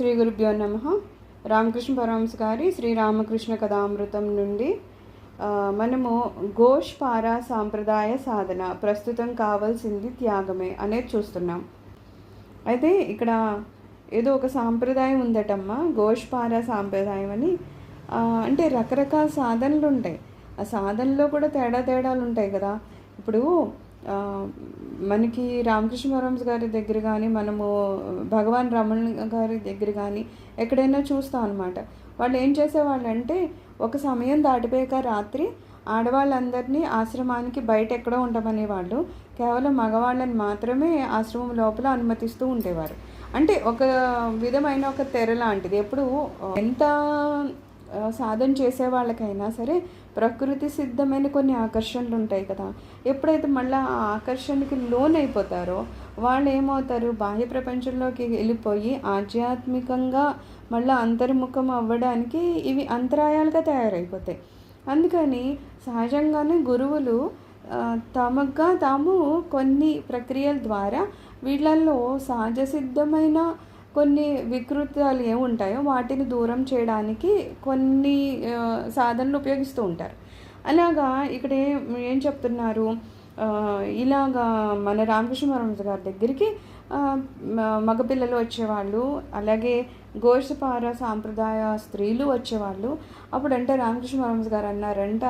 శ్రీ గురుభ్యో నమః. రామకృష్ణ పరమహంస గారి శ్రీరామకృష్ణ కథామృతం నుండి మనము గోష్పారా సాంప్రదాయ సాధన ప్రస్తుతం కావాల్సింది త్యాగమే అనేది చూస్తున్నాం. అయితే ఇక్కడ ఏదో ఒక సాంప్రదాయం ఉందటమ్మా, గోష్పారా సాంప్రదాయం అని. అంటే రకరకాల సాధనలు ఉంటాయి. ఆ సాధనలో కూడా తేడాలు ఉంటాయి కదా. ఇప్పుడు మనకి రామకృష్ణ పరమహంస గారి దగ్గర కానీ, మనము భగవాన్ రమణ గారి దగ్గర కానీ ఎక్కడైనా చూస్తాం అనమాట. వాళ్ళు ఏం చేసేవాళ్ళు అంటే, ఒక సమయం దాటిపోయాక రాత్రి ఆడవాళ్ళందరినీ ఆశ్రమానికి బయట ఎక్కడో ఉండమనేవాళ్ళు. కేవలం మగవాళ్ళని మాత్రమే ఆశ్రమం లోపల అనుమతిస్తూ ఉండేవారు. అంటే ఒక విధమైన ఒక తెర లాంటిది. ఎప్పుడు ఎంత సాధన చేసే వాళ్ళకైనా సరే ప్రకృతి సిద్ధమైన కొన్ని ఆకర్షణలు ఉంటాయి కదా. ఎప్పుడైతే మళ్ళీ ఆ ఆకర్షణకి లోనైపోతారో వాళ్ళు ఏమవుతారు, బాహ్య ప్రపంచంలోకి వెళ్ళిపోయి ఆధ్యాత్మికంగా మళ్ళీ అంతర్ముఖం అవ్వడానికి ఇవి అంతరాయాలుగా తయారైపోతాయి. అందుకని సహజంగానే గురువులు తమగా తాము కొన్ని ప్రక్రియల ద్వారా వీళ్ళల్లో సహజ సిద్ధమైన కొన్ని వికృతాలు ఏముంటాయో వాటిని దూరం చేయడానికి కొన్ని సాధనలు ఉపయోగిస్తూ ఉంటారు. అలాగా ఇక్కడ ఏం చెప్తున్నారు, ఇలాగా మన రామకృష్ణ పరమహంస గారి దగ్గరికి మగపిల్లలు వచ్చేవాళ్ళు, అలాగే గోష్పార సాంప్రదాయ స్త్రీలు వచ్చేవాళ్ళు. అప్పుడంటే రామకృష్ణ పరమహంస గారు అన్నారంట,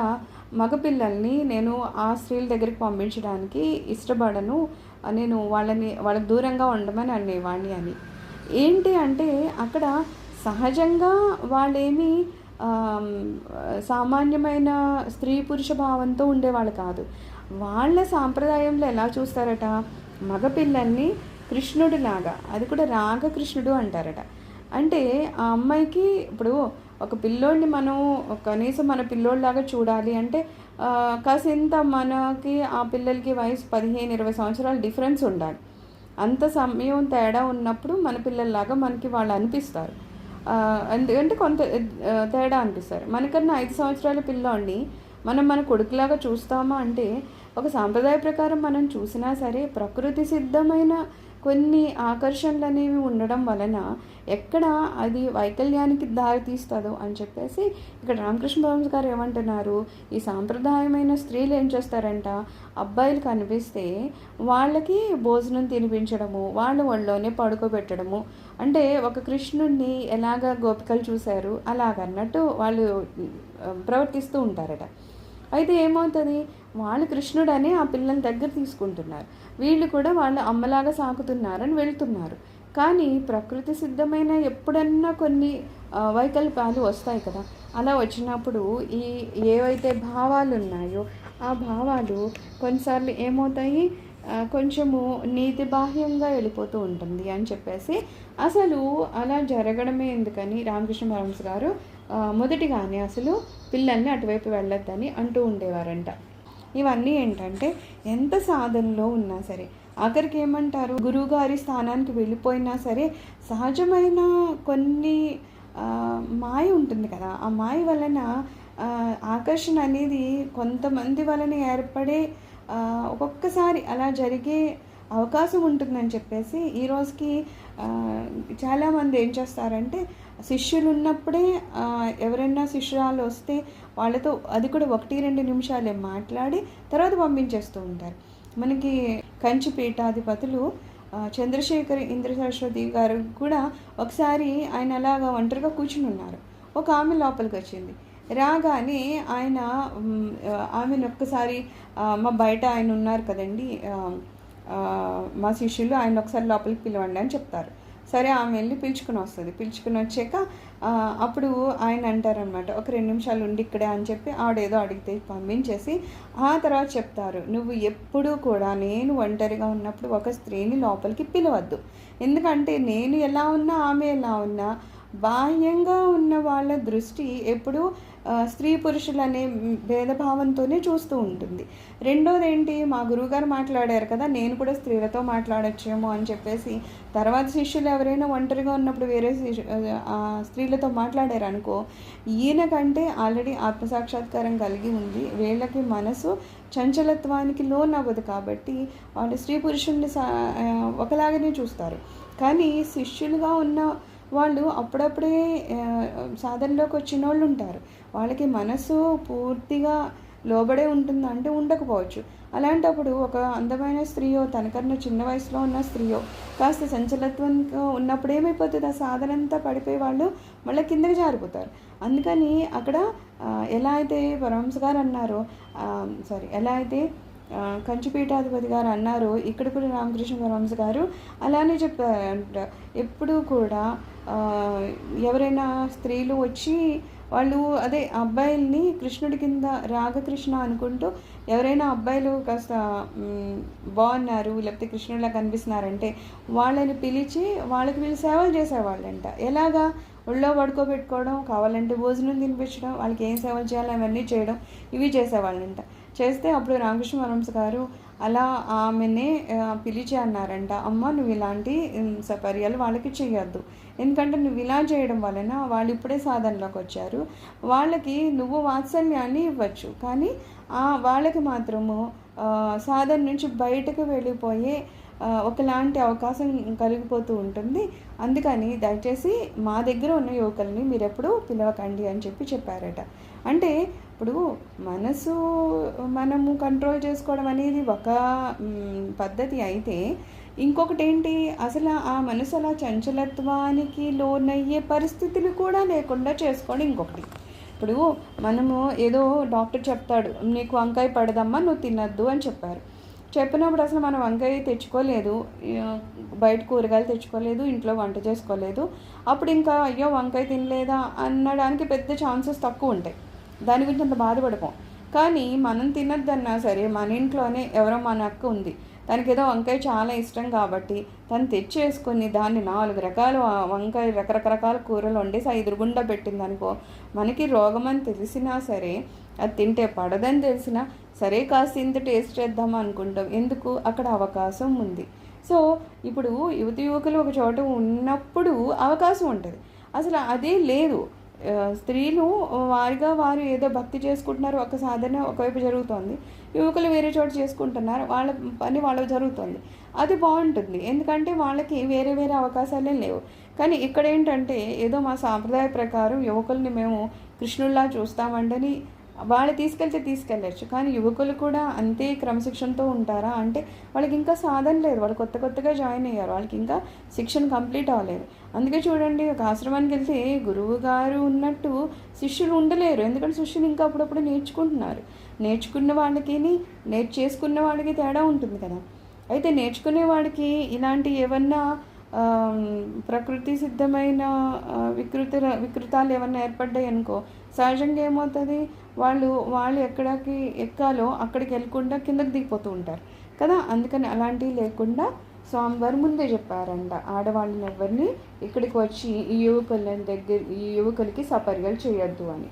మగపిల్లల్ని నేను ఆ స్త్రీల దగ్గరికి పంపించడానికి ఇష్టపడను, నేను వాళ్ళకి దూరంగా ఉండమని అనేవాడిని అని. ఏంటి అంటే అక్కడ సహజంగా వాళ్ళేమీ సామాన్యమైన స్త్రీ పురుష భావంతో ఉండేవాళ్ళు కాదు. వాళ్ళ సాంప్రదాయంలో ఎలా చూస్తారట, మగపిల్లల్ని కృష్ణుడిలాగా, అది కూడా రాగకృష్ణుడు అంటారట. అంటే ఆ అమ్మాయికి ఇప్పుడు ఒక పిల్లోడిని మనం కనీసం మన పిల్లోడిలాగా చూడాలి అంటే కాసింత మనకి ఆ పిల్లలకి వయసు 15-20 సంవత్సరాల డిఫరెన్స్ ఉండాలి. అంత సమయం తేడా ఉన్నప్పుడు మన పిల్లల్లాగా మనకి వాళ్ళు అనిపిస్తారు. ఎందుకంటే కొంత తేడా అనిపిస్తారు. మనకన్నా 5 సంవత్సరాల పిల్లోడిని మన కొడుకులాగా చూస్తామా అంటే, ఒక సాంప్రదాయ ప్రకారం మనం చూసినా సరే ప్రకృతి సిద్ధమైన కొన్ని ఆకర్షణలు అనేవి ఉండడం వలన ఎక్కడ అది వైకల్యానికి దారి తీస్తుందో అని చెప్పేసి ఇక్కడ రామకృష్ణ పరమహంస గారు ఏమంటున్నారు, ఈ సాంప్రదాయమైన స్త్రీలు ఏం చేస్తారంట, అబ్బాయిలు కనిపిస్తే వాళ్ళకి భోజనం తినిపించడము, వాళ్ళ ఒళ్ళోనే పడుకోబెట్టడము. అంటే ఒక కృష్ణుడిని ఎలాగ గోపికలు చూశారు అలాగన్నట్టు వాళ్ళు ప్రవర్తిస్తూ ఉంటారట. అయితే ఏమవుతుంది, వాళ్ళు కృష్ణుడని ఆ పిల్లల దగ్గర తీసుకుంటున్నారు, వీళ్ళు కూడా వాళ్ళ అమ్మలాగా సాకుతున్నారని వెళ్తున్నారు. కానీ ప్రకృతి సిద్ధమైన ఎప్పుడన్నా కొన్ని వైకల్పాలు వస్తాయి కదా. అలా వచ్చినప్పుడు ఈ ఏవైతే భావాలు ఉన్నాయో ఆ భావాలు కొన్నిసార్లు ఏమవుతాయి, కొంచెము నీతి బాహ్యంగా వెళ్ళిపోతూ ఉంటుంది అని చెప్పేసి, అసలు అలా జరగడమే ఎందుకని రామకృష్ణ పరమహంస గారు మొదటిగానే అసలు పిల్లల్ని అటువైపు వెళ్ళొద్దని అంటూ ఉండేవారంట. ఇవన్నీ ఏంటంటే ఎంత సాధనలో ఉన్నా సరే ఆఖరికి ఏమంటారు, గురువుగారి స్థానానికి వెళ్ళిపోయినా సరే సహజమైన కొన్ని మాయ ఉంటుంది కదా. ఆ మాయ వలన ఆకర్షణ అనేది కొంతమంది వలన ఏర్పడే ఒక్కొక్కసారి అలా జరిగే అవకాశం ఉంటుందని చెప్పేసి ఈ రోజుకి చాలామంది ఏం చేస్తారంటే, శిష్యులు ఉన్నప్పుడే ఎవరైనా శిష్యురాలు వస్తే వాళ్ళతో అది కూడా 1-2 నిమిషాలే మాట్లాడి తర్వాత పంపించేస్తూ ఉంటారు. మనకి కంచి పీఠాధిపతులు చంద్రశేఖర్ ఇంద్ర సరస్వతి గారు కూడా ఒకసారి ఆయన అలాగా ఒంటరిగా కూర్చుని ఉన్నారు. ఒక ఆమె లోపలికి వచ్చింది. రాగానే ఆయన ఆమెను ఒక్కసారి మా బయట ఆయన ఉన్నారు కదండి మా శిష్యులు, ఆయన ఒకసారి లోపలికి పిలవండి అని చెప్తారు. సరే ఆమె వెళ్ళి పిలుచుకుని వస్తుంది. పిలుచుకుని వచ్చాక అప్పుడు ఆయన అంటారనమాట, ఒక 2 నిమిషాలు ఉండి ఇక్కడే అని చెప్పి ఆవిడేదో అడిగితే పంపించేసి ఆ తర్వాత చెప్తారు, నువ్వు ఎప్పుడూ కూడా నేను ఒంటరిగా ఉన్నప్పుడు ఒక స్త్రీని లోపలికి పిలవద్దు. ఎందుకంటే నేను ఎలా ఉన్నా ఆమె ఎలా ఉన్నా బాహ్యంగా ఉన్న వాళ్ళ దృష్టి ఎప్పుడూ స్త్రీ పురుషులు అనే భేదభావంతోనే చూస్తూ ఉంటుంది. రెండోది ఏంటి, మా గురువుగారు మాట్లాడారు కదా, నేను కూడా స్త్రీలతో మాట్లాడచ్చేమో అని చెప్పేసి తర్వాత శిష్యులు ఎవరైనా ఒంటరిగా ఉన్నప్పుడు వేరే స్త్రీలతో మాట్లాడారు అనుకో, ఈయనకంటే ఆల్రెడీ ఆత్మసాక్షాత్కారం కలిగి ఉంది, వీళ్ళకి మనసు చంచలత్వానికి లోనవ్వదు కాబట్టి వాళ్ళు స్త్రీ పురుషుల్ని ఒకలాగానే చూస్తారు. కానీ శిష్యులుగా ఉన్న వాళ్ళు అప్పుడప్పుడే సాధనలోకి వచ్చిన వాళ్ళు ఉంటారు. వాళ్ళకి మనసు పూర్తిగా లోబడే ఉంటుందా అంటే ఉండకపోవచ్చు. అలాంటప్పుడు ఒక అందమైన స్త్రీయో, తనకన్నా చిన్న వయసులో ఉన్న స్త్రీయో కాస్త సంచలత్వంగా ఉన్నప్పుడు ఏమైపోతుంది, ఆ సాధన అంతా పడిపోయి వాళ్ళు మళ్ళీ కిందకి జారిపోతారు. అందుకని అక్కడ ఎలా అయితే పరమహంస గారు అన్నారో, ఎలా అయితే కంచిపీఠాధిపతి గారు అన్నారో, ఇక్కడ కూడా రామకృష్ణ పరమహంస గారు అలానే చెప్పారంట. ఎప్పుడూ కూడా ఎవరైనా స్త్రీలు వచ్చి వాళ్ళు అదే అబ్బాయిల్ని కృష్ణుడి కింద రాగకృష్ణ అనుకుంటూ ఎవరైనా అబ్బాయిలు కాస్త బాగున్నారు లేకపోతే కృష్ణుడిలా కనిపిస్తున్నారంటే వాళ్ళని పిలిచి వాళ్ళకి వీళ్ళు సేవలు చేసేవాళ్ళంట. ఎలాగా? ఒళ్ళో పడుకోబెట్టుకోవడం, కావాలంటే భోజనం తినిపించడం, వాళ్ళకి ఏం సేవలు చేయాలో అవన్నీ చేయడం, ఇవి చేసేవాళ్ళంట. చేస్తే అప్పుడు రామకృష్ణ పరమహంస గారు అలా ఆమెనే పిలిచి అన్నారంట, అమ్మ నువ్వు ఇలాంటి సపర్యాలు వాళ్ళకి చేయొద్దు, ఎందుకంటే నువ్వు ఇలా చేయడం వలన వాళ్ళు ఇప్పుడే సాధనలోకి వచ్చారు, వాళ్ళకి నువ్వు వాత్సల్యాన్ని ఇవ్వచ్చు, కానీ వాళ్ళకి మాత్రము సాధన నుంచి బయటకు వెళ్ళిపోయే ఒకలాంటి అవకాశం కలిగిపోతూ ఉంటుంది. అందుకని దయచేసి మా దగ్గర ఉన్న యువకుల్ని మీరు ఎప్పుడూ పిలవకండి అని చెప్పారట. అంటే ఇప్పుడు మనసు మనము కంట్రోల్ చేసుకోవడం అనేది ఒక పద్ధతి అయితే, ఇంకొకటి ఏంటి, అసలు ఆ మనసు అలా చంచలత్వానికి లోనయ్యే పరిస్థితులు కూడా లేకుండా చేసుకోవడం ఇంకొకటి. ఇప్పుడు మనము ఏదో డాక్టర్ చెప్తాడు, నీకు వంకాయ పడదమ్మా, నువ్వు తినద్దు అని చెప్పినప్పుడు అసలు మనం వంకాయ తెచ్చుకోలేదు, బయట కూరగాయలు తెచ్చుకోలేదు, ఇంట్లో వంట చేసుకోలేదు, అప్పుడు ఇంకా అయ్యో వంకాయ తినలేదా అనడానికి పెద్ద ఛాన్సెస్ తక్కువ ఉంటాయి. దాని గురించి అంత బాధపడతాం. కానీ మనం తినద్దన్నా సరే మన ఇంట్లోనే ఎవరో మన అక్క ఉంది, తనకి ఏదో వంకాయ చాలా ఇష్టం కాబట్టి తను తెచ్చేసుకొని దాన్ని 4 రకాల వంకాయ రకరకాల కూరలు వండేసి ఆ ఎదురుగుండా పెట్టింది అనుకో, మనకి రోగం అని తెలిసినా సరే, అది తింటే పడదని తెలిసినా సరే కాస్త ఇంత టేస్ట్ చేద్దాం అనుకుంటాం. ఎందుకు? అక్కడ అవకాశం ఉంది. సో ఇప్పుడు యువకులు ఒక చోట ఉన్నప్పుడు అవకాశం ఉంటుంది, అసలు అదే లేదు. స్త్రీలు వారు ఏదో భక్తి చేసుకుంటున్నారు, ఒక సాధన ఒకవైపు జరుగుతోంది, యువకులు వేరే చోట చేసుకుంటున్నారు, వాళ్ళ పని వాళ్ళకి జరుగుతుంది, అది బాగుంటుంది. ఎందుకంటే వాళ్ళకి వేరే వేరే అవకాశాలే లేవు. కానీ ఇక్కడ ఏంటంటే ఏదో మా సాంప్రదాయ ప్రకారం యువకుల్ని మేము కృష్ణుల్లా చూస్తామంటని వాళ్ళు తీసుకెళ్ళచ్చు, కానీ యువకులు కూడా అంతే క్రమశిక్షణతో ఉంటారా అంటే వాళ్ళకి ఇంకా సాధన లేదు, వాళ్ళు కొత్తగా జాయిన్ అయ్యారు, వాళ్ళకి ఇంకా శిక్షణ కంప్లీట్ అవ్వలేదు. అందుకే చూడండి, ఒక ఆశ్రమానికి వెళ్తే గురువు గారు ఉన్నట్టు శిష్యులు ఉండలేరు, ఎందుకంటే శిష్యులు ఇంకా అప్పుడప్పుడు నేర్చుకుంటున్నారు. నేర్చుకున్న వాళ్ళకి చేసుకున్న వాళ్ళకి తేడా ఉంటుంది కదా. అయితే నేర్చుకునే వాడికి ఇలాంటి ఏమన్నా ప్రకృతి సిద్ధమైన వికృతాలు ఏమన్నా ఏర్పడ్డాయి అనుకో, సహజంగా ఏమవుతుంది, వాళ్ళు ఎక్కడికి ఎక్కాలో అక్కడికి వెళ్ళకుండా కిందకి దిగిపోతూ ఉంటారు కదా. అందుకని అలాంటివి లేకుండా స్వామివారు ముందే చెప్పారంట, ఆడవాళ్ళని ఎవరిని ఇక్కడికి వచ్చి ఈ యువకులకి సపర్యలు చేయొద్దు అని.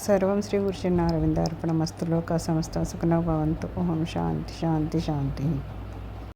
సర్వం శ్రీ గురుచరణ అరవిందార్పణమస్తు. లోకా సమస్త సుఖినో భవంతు. ఓం శాంతి శాంతి శాంతి.